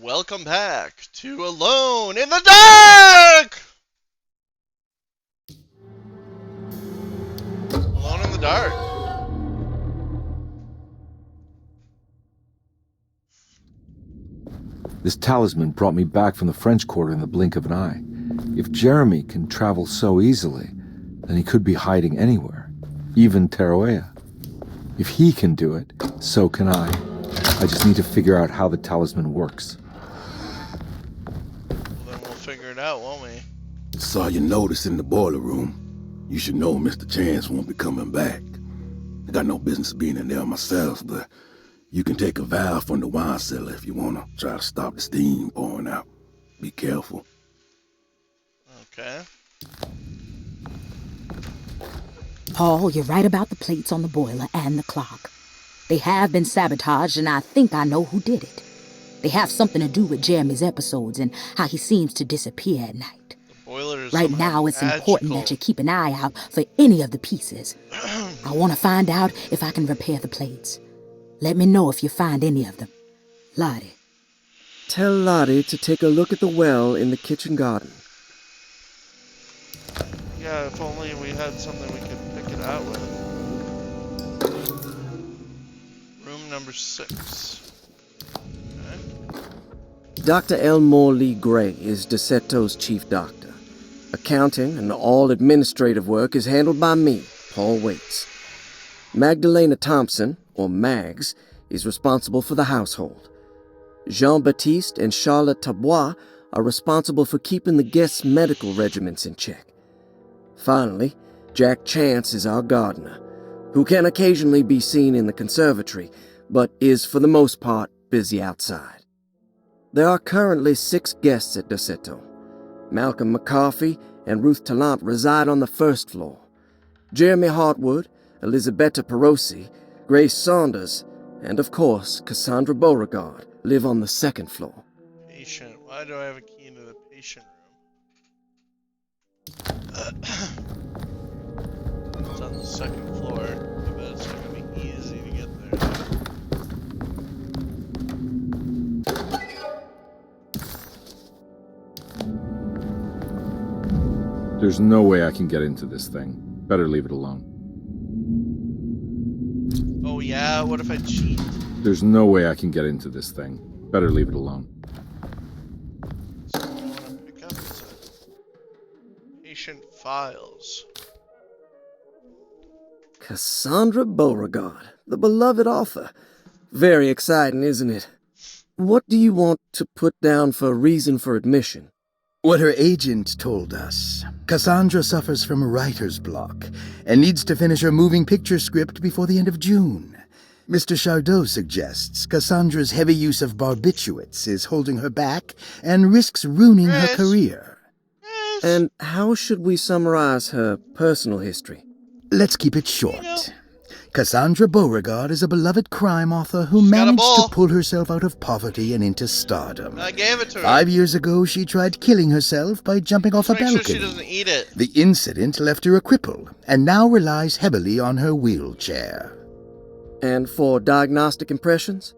Welcome back to Alone in the Dark! Alone in the Dark. This talisman brought me back from the French Quarter in the blink of an eye. If Jeremy can travel so easily, then he could be hiding anywhere, even Taroea. If he can do it, so can I. I just need to figure out how the talisman works. Well, then we'll figure it out, won't we? Saw your notice in the boiler room. You should know Mr. Chance won't be coming back. I got no business being in there myself, but you can take a valve from the wine cellar if you want to try to stop the steam pouring out. Be careful. Okay. Paul, you're right about the plates on the boiler and the clock. They have been sabotaged, and I think I know who did it. They have something to do with Jeremy's episodes and how he seems to disappear at night. The boiler is Right now, it's important that you keep an eye out for any of the pieces. I want to find out if I can repair the plates. Let me know if you find any of them. Lottie. Tell Lottie to take a look at the well in the kitchen garden. Yeah, if only we had something we could pick it out with. Room number 6. Okay. Dr. Elmore Lee Gray is Desetto's chief doctor. Accounting and all administrative work is handled by me, Paul Waits. Magdalena Thompson, or Mags, is responsible for the household. Jean-Baptiste and Charlotte Tabois are responsible for keeping the guests' medical regimens in check. Finally, Jack Chance is our gardener, who can occasionally be seen in the conservatory, but is for the most part busy outside. There are currently 6 guests at Desetto. Malcolm McCarthy and Ruth Tallant reside on the first floor. Jeremy Hartwood, Elisabetta Perosi, Grace Saunders, and of course Cassandra Beauregard live on the second floor. Patient. Why do I have a key into the patient room? It's on the second floor. I bet it's not gonna be easy to get there. There's no way I can get into this thing. Better leave it alone. Oh yeah, what if I cheat? There's no way I can get into this thing. Better leave it alone. So I want to pick up is patient files. Cassandra Beauregard, the beloved author. Very exciting, isn't it? What do you want to put down for reason for admission? What her agent told us. Cassandra suffers from writer's block and needs to finish her moving picture script before the end of June. Mr. Chardot suggests Cassandra's heavy use of barbiturates is holding her back and risks ruining her Yes. career. Yes. And how should we summarize her personal history? Let's keep it short. know. Cassandra Beauregard is a beloved crime author who She's got a managed ball. to pull herself out of poverty and into stardom. I gave it to her. 5 years ago, she tried killing herself by jumping off a Make sure balcony. she doesn't eat it. The incident left her a cripple, and now relies heavily on her wheelchair. And for diagnostic impressions?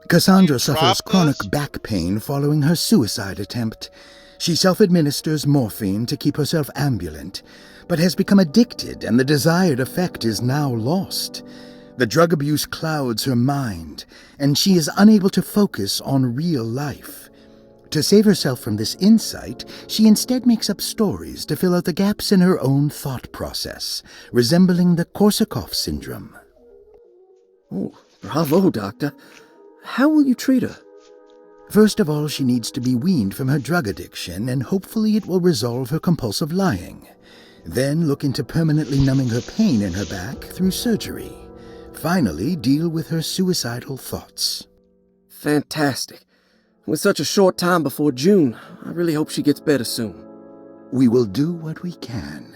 Cassandra You suffers dropped chronic this? back pain following her suicide attempt. She self-administers morphine to keep herself ambulant, but has become addicted, and the desired effect is now lost. The drug abuse clouds her mind, and she is unable to focus on real life. To save herself from this insight, she instead makes up stories to fill out the gaps in her own thought process, resembling the Korsakoff syndrome. Oh, bravo, Doctor. How will you treat her? First of all, she needs to be weaned from her drug addiction, and hopefully it will resolve her compulsive lying. Then look into permanently numbing her pain in her back through surgery. Finally, deal with her suicidal thoughts. Fantastic. With such a short time before June, I really hope she gets better soon. We will do what we can.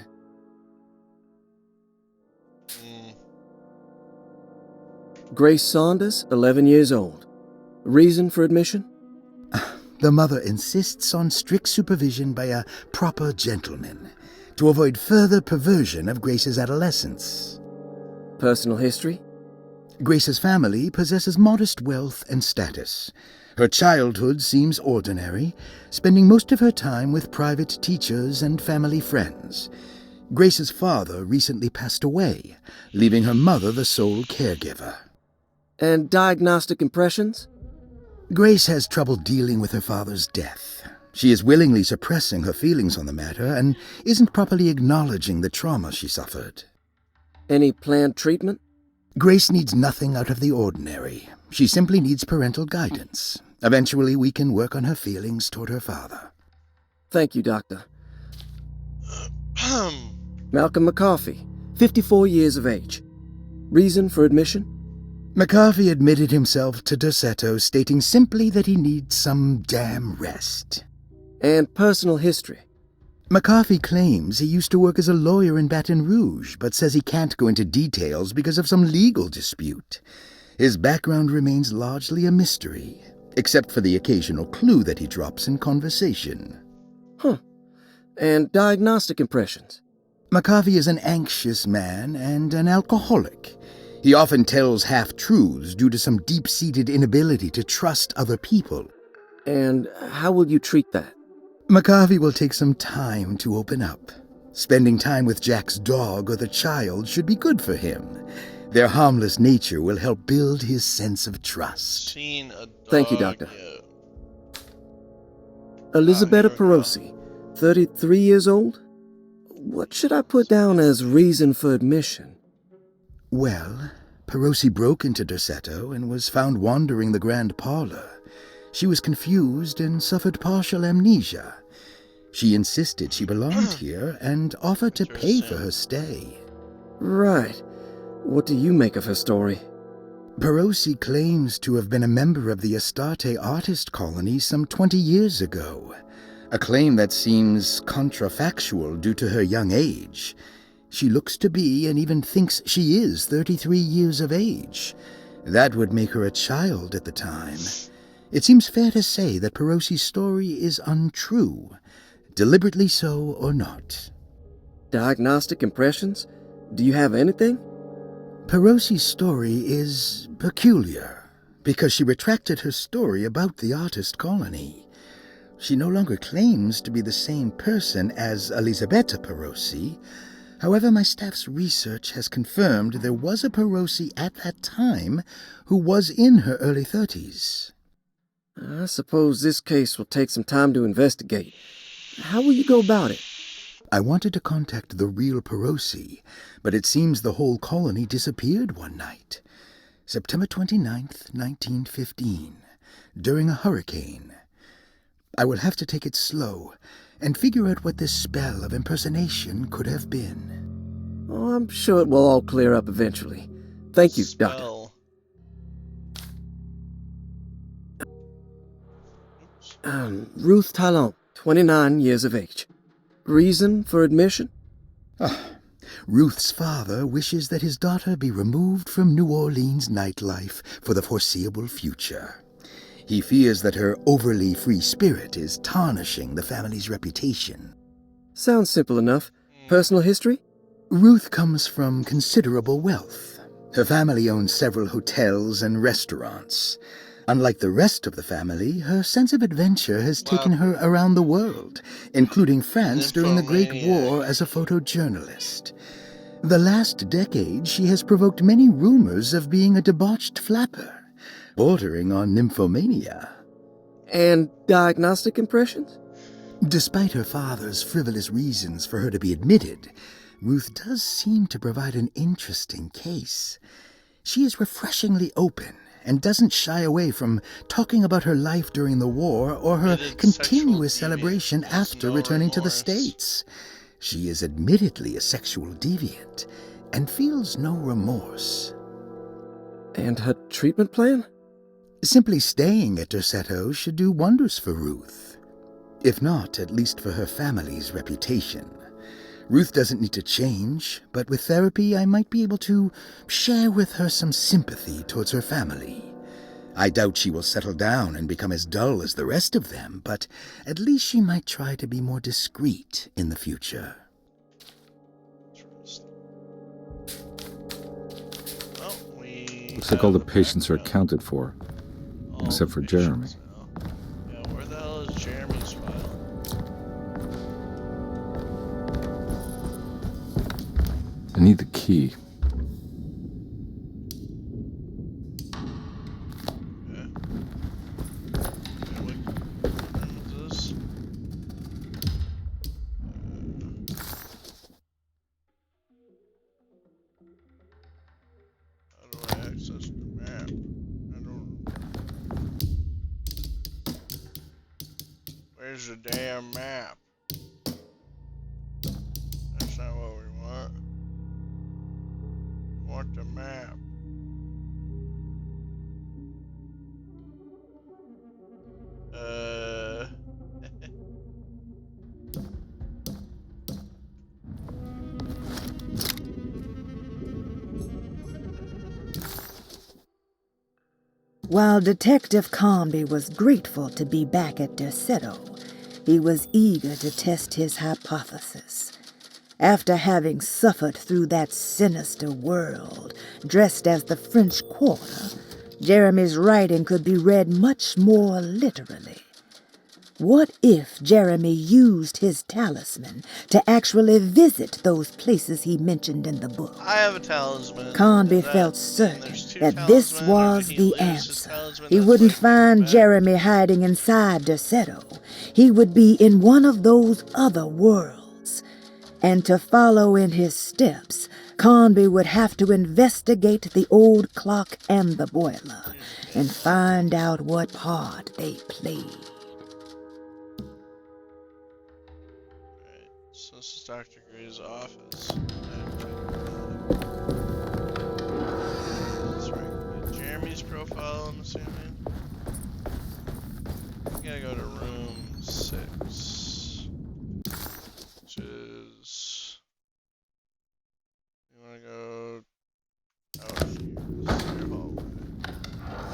Grace Saunders, 11 years old. Reason for admission? The mother insists on strict supervision by a proper gentleman to avoid further perversion of Grace's adolescence. Personal history? Grace's family possesses modest wealth and status. Her childhood seems ordinary, spending most of her time with private teachers and family friends. Grace's father recently passed away, leaving her mother the sole caregiver. And diagnostic impressions? Grace has trouble dealing with her father's death. She is willingly suppressing her feelings on the matter and isn't properly acknowledging the trauma she suffered. Any planned treatment? Grace needs nothing out of the ordinary. She simply needs parental guidance. Eventually, we can work on her feelings toward her father. Thank you, Doctor. Malcolm McCarthy, 54 years of age. Reason for admission? McCarthy admitted himself to Derceto, stating simply that he needs some damn rest. And personal history? McCarthy claims he used to work as a lawyer in Baton Rouge, but says he can't go into details because of some legal dispute. His background remains largely a mystery, except for the occasional clue that he drops in conversation. Huh. And diagnostic impressions? McCarthy is an anxious man and an alcoholic. He often tells half-truths due to some deep-seated inability to trust other people. And how will you treat that? McCarthy will take some time to open up. Spending time with Jack's dog or the child should be good for him. Their harmless nature will help build his sense of trust. Seen a dog Thank you, Doctor. yet. Elisabetta here we go. Perosi, 33 years old? What should I put down as reason for admission? Well, Perosi broke into Derceto and was found wandering the grand parlor. She was confused and suffered partial amnesia. She insisted she belonged here and offered to pay for her stay. Right. What do you make of her story? Perosi claims to have been a member of the Astarte artist colony some 20 years ago, a claim that seems contrafactual due to her young age. She looks to be and even thinks she is 33 years of age. That would make her a child at the time. It seems fair to say that Perosi's story is untrue, deliberately so or not. Diagnostic impressions? Do you have anything? Perosi's story is peculiar because she retracted her story about the artist colony. She no longer claims to be the same person as Elisabetta Perosi. However, my staff's research has confirmed there was a Perosi at that time who was in her early 30s. I suppose this case will take some time to investigate. How will you go about it? I wanted to contact the real Perosi, but it seems the whole colony disappeared one night. September 29th, 1915, during a hurricane. I will have to take it slow and figure out what this spell of impersonation could have been. Oh, I'm sure it will all clear up eventually. Thank you, Doctor. Spell. Ruth Talon, 29 years of age. Reason for admission? Ruth's father wishes that his daughter be removed from New Orleans nightlife for the foreseeable future. He fears that her overly free spirit is tarnishing the family's reputation. Sounds simple enough. Personal history? Ruth comes from considerable wealth. Her family owns several hotels and restaurants. Unlike the rest of the family, her sense of adventure has taken her around the world, including France during the Great War as a photojournalist. The last decade, she has provoked many rumors of being a debauched flapper, bordering on nymphomania. And diagnostic impressions? Despite her father's frivolous reasons for her to be admitted, Ruth does seem to provide an interesting case. She is refreshingly open and doesn't shy away from talking about her life during the war or her continuous celebration after returning to the States. She is admittedly a sexual deviant and feels no remorse. And her treatment plan? Simply staying at Derceto should do wonders for Ruth. If not, at least for her family's reputation. Ruth doesn't need to change, but with therapy I might be able to share with her some sympathy towards her family. I doubt she will settle down and become as dull as the rest of them, but at least she might try to be more discreet in the future. Well, we Looks like all the patients are accounted for, All except for Jeremy. patients now. Yeah, where the hell is Jeremy's file? I need the key. Okay. What room is this? How do I access the map? I don't. Where's the damn map? That's not what we want. We want the map. Uh. While Detective Comby was grateful to be back at Derceto, he was eager to test his hypothesis. After having suffered through that sinister world, dressed as the French Quarter, Jeremy's writing could be read much more literally. What if Jeremy used his talisman to actually visit those places he mentioned in the book? I have a talisman. Conby That- felt and certain there's two that this talisman, or was did he the lose his answer. talisman? He That's wouldn't like find bad. Jeremy hiding inside Derceto. He would be in one of those other worlds. And to follow in his steps, Conby would have to investigate the old clock and the boiler and find out what part they played. Right, so this is Dr. Gray's office. That's right. Jeremy's profile, I'm assuming. We gotta go to room 6. Which is... You wanna go out here. This is your hallway.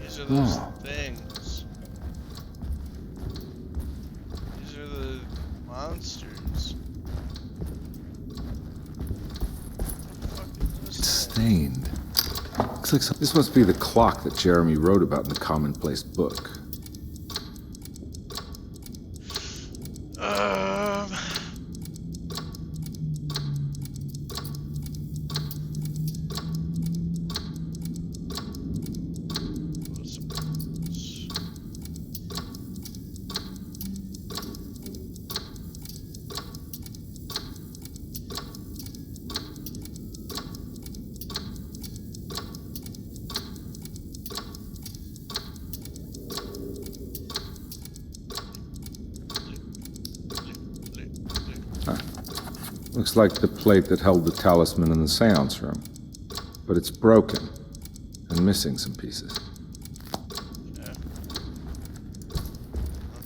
These are those Oh. things. These are the monsters. What the fuck is It's this thing? stained. Looks like this must be the clock that Jeremy wrote about in the commonplace book. What's this? Looks like the plate that held the talisman in the seance room. But it's broken and missing some pieces. Yeah.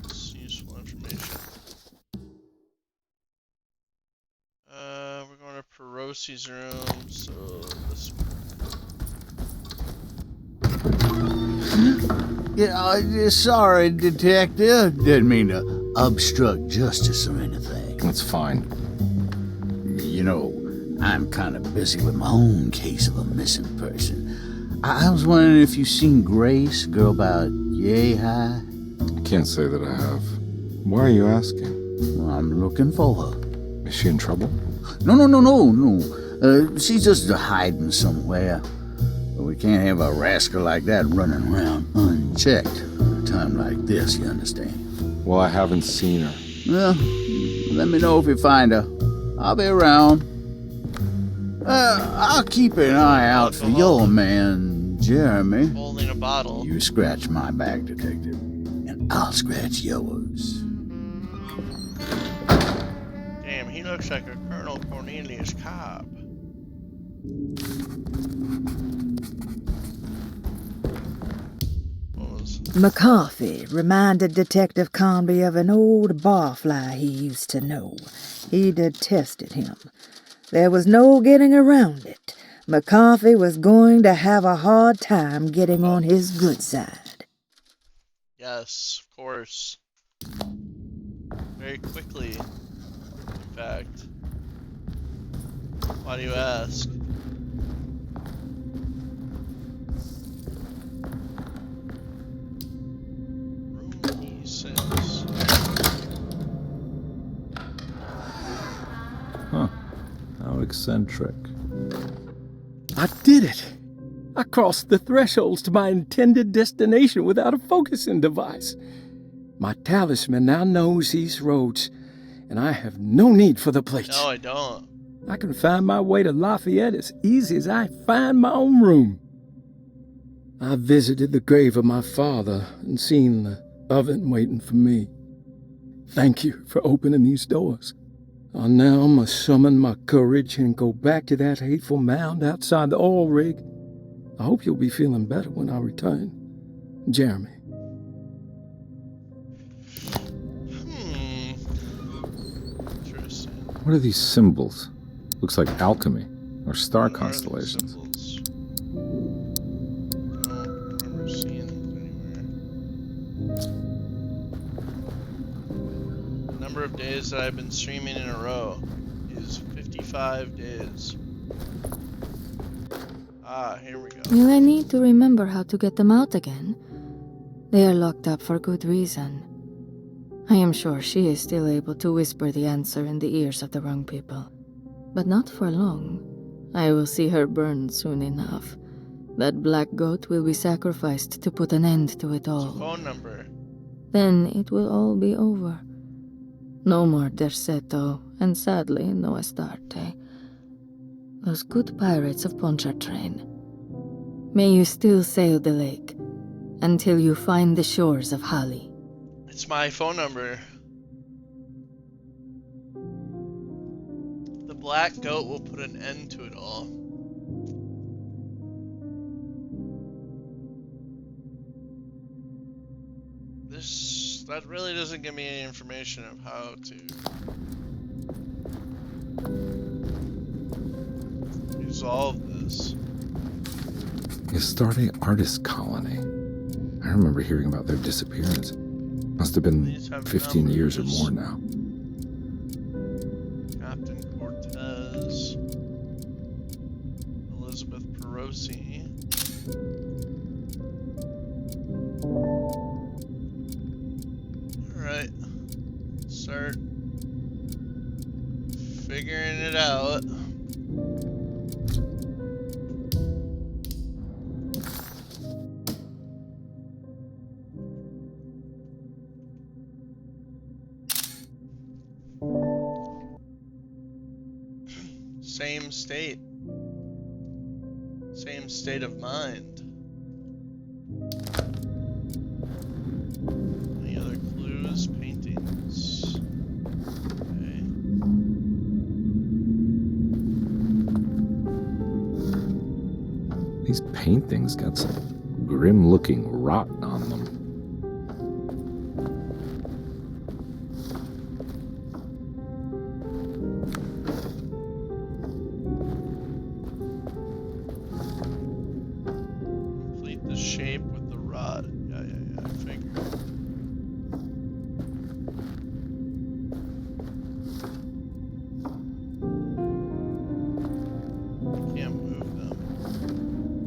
That's useful information. We're going to Perosi's room, so this Yeah, sorry, Detective. Didn't mean to obstruct justice or anything. That's fine. You know, I'm kind of busy with my own case of a missing person. I was wondering if you've seen Grace, girl about yay high. I can't say that I have. Why are you asking? Well, I'm looking for her. Is she in trouble? No. She's just hiding somewhere. But we can't have a rascal like that running around unchecked at a time like this, you understand? Well, I haven't seen her. Well, let me know if you find her. I'll be around. I'll keep an eye out for your man, Jeremy. holding a bottle. You scratch my back, Detective, and I'll scratch yours. Damn, he looks like a Colonel Cornelius Cobb. What was McCarthy reminded Detective Conby of an old barfly he used to know. He detested him. There was no getting around it. McCarthy was going to have a hard time getting on his good side. Yes, of course. Very quickly, in fact. Why do you ask? Room E6. Huh. How eccentric. I did it! I crossed the thresholds to my intended destination without a focusing device. My talisman now knows these roads, and I have no need for the plates. No, I don't. I can find my way to Lafayette as easy as I find my own room. I visited the grave of my father and seen the oven waiting for me. Thank you for opening these doors. I now must summon my courage and go back to that hateful mound outside the oil rig. I hope you'll be feeling better when I return. Jeremy. Interesting. What are these symbols? Looks like alchemy or star What are the constellations. symbols? Don't remember seeing these anywhere. The number of days that I've been streaming in a row is 55 days. Ah, here we go. Will I need to remember how to get them out again? They are locked up for good reason. I am sure she is still able to whisper the answer in the ears of the wrong people. But not for long. I will see her burned soon enough. That black goat will be sacrificed to put an end to it It's a all. phone number. Then it will all be over. No more Derceto, and sadly, no Astarte. Those good pirates of Pontchartrain. May you still sail the lake until you find the shores of Hali. It's my phone number. The black goat will put an end to it all. That really doesn't give me any information of how to resolve this. The Astarte Artist Colony. I remember hearing about their disappearance. Must have been These have 15 years or numbers. more now. Captain Cortez, Elizabeth Perosi. Alright, start figuring it out. Same state of mind. Any other clues? Paintings. Okay. These paintings got some grim-looking rot on them. Complete the shape with the rod. Yeah, I figured. Can't move them.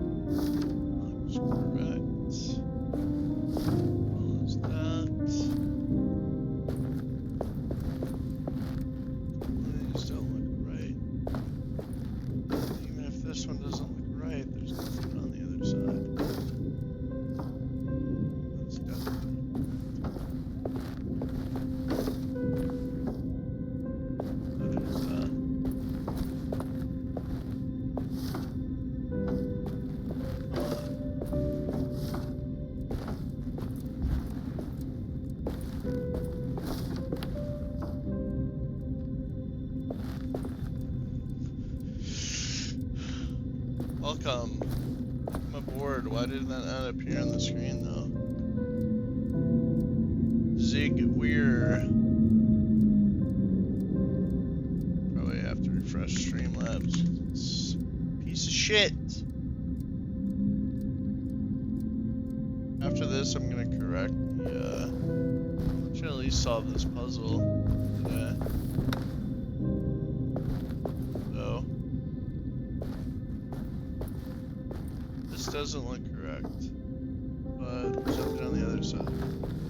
Looks correct. Follows that. These don't look right. Even if this one doesn't look right, there's nothing on the other side. That's definitely. There's that. Welcome. I'm aboard. Why did that not appear on the screen though? Zig Weir. Probably have to refresh Streamlabs. Piece of shit. After this, I'm gonna correct the, should at least solve this puzzle today. So, this doesn't look correct, but something on the other side.